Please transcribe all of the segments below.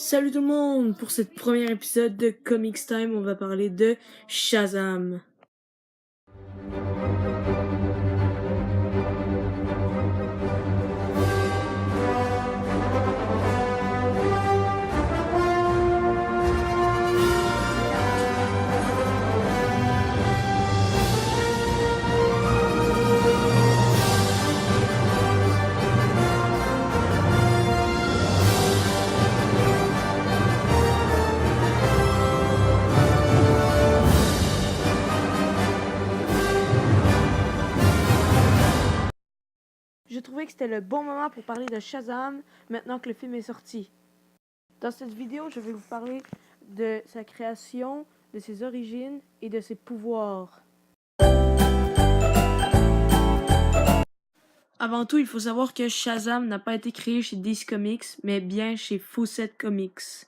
Salut tout le monde! Pour ce premier épisode de Comics Time, on va parler de Shazam. Je trouvais que c'était le bon moment pour parler de Shazam maintenant que le film est sorti. Dans cette vidéo, je vais vous parler de sa création, de ses origines et de ses pouvoirs. Avant tout, il faut savoir que Shazam n'a pas été créé chez DC Comics, mais bien chez Fawcett Comics,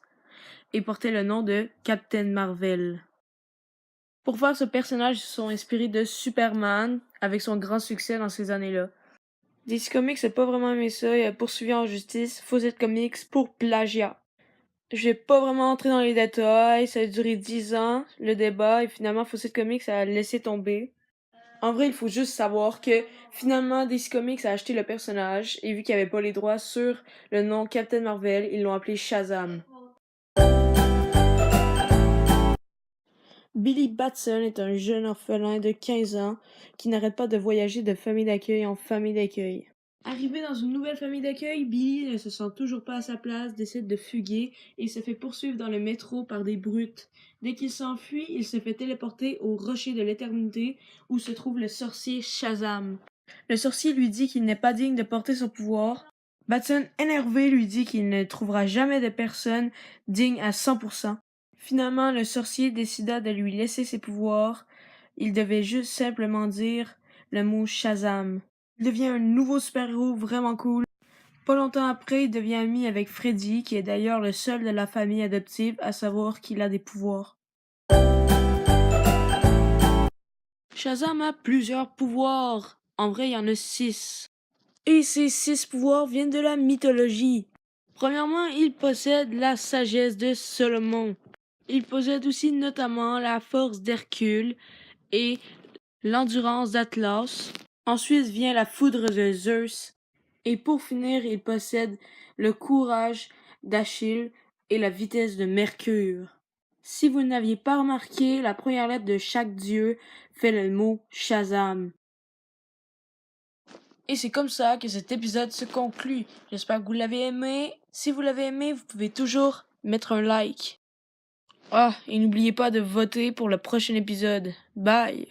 et portait le nom de Captain Marvel. Pour faire ce personnage, ils se sont inspirés de Superman, avec son grand succès dans ces années-là. DC Comics n'a pas vraiment aimé ça et a poursuivi en justice Fawcett Comics pour plagiat. Je vais pas vraiment entrer dans les détails, ça a duré 10 ans, le débat, et finalement Fawcett Comics a laissé tomber. En vrai, il faut juste savoir que finalement DC Comics a acheté le personnage, et vu qu'il n'y avait pas les droits sur le nom Captain Marvel, ils l'ont appelé Shazam. Billy Batson est un jeune orphelin de 15 ans qui n'arrête pas de voyager de famille d'accueil en famille d'accueil. Arrivé dans une nouvelle famille d'accueil, Billy ne se sent toujours pas à sa place, décide de fuguer et se fait poursuivre dans le métro par des brutes. Dès qu'il s'enfuit, il se fait téléporter au rocher de l'éternité où se trouve le sorcier Shazam. Le sorcier lui dit qu'il n'est pas digne de porter son pouvoir. Batson, énervé, lui dit qu'il ne trouvera jamais de personne digne à 100%. Finalement, le sorcier décida de lui laisser ses pouvoirs. Il devait juste simplement dire le mot Shazam. Il devient un nouveau super-héros vraiment cool. Pas longtemps après, il devient ami avec Freddy, qui est d'ailleurs le seul de la famille adoptive à savoir qu'il a des pouvoirs. Shazam a plusieurs pouvoirs. En vrai, il y en a 6. Et ces 6 pouvoirs viennent de la mythologie. Premièrement, il possède la sagesse de Salomon. Il possède aussi notamment la force d'Hercule et l'endurance d'Atlas. Ensuite vient la foudre de Zeus. Et pour finir, il possède le courage d'Achille et la vitesse de Mercure. Si vous n'aviez pas remarqué, la première lettre de chaque dieu fait le mot Shazam. Et c'est comme ça que cet épisode se conclut. J'espère que vous l'avez aimé. Si vous l'avez aimé, vous pouvez toujours mettre un like. Ah, et n'oubliez pas de voter pour le prochain épisode. Bye!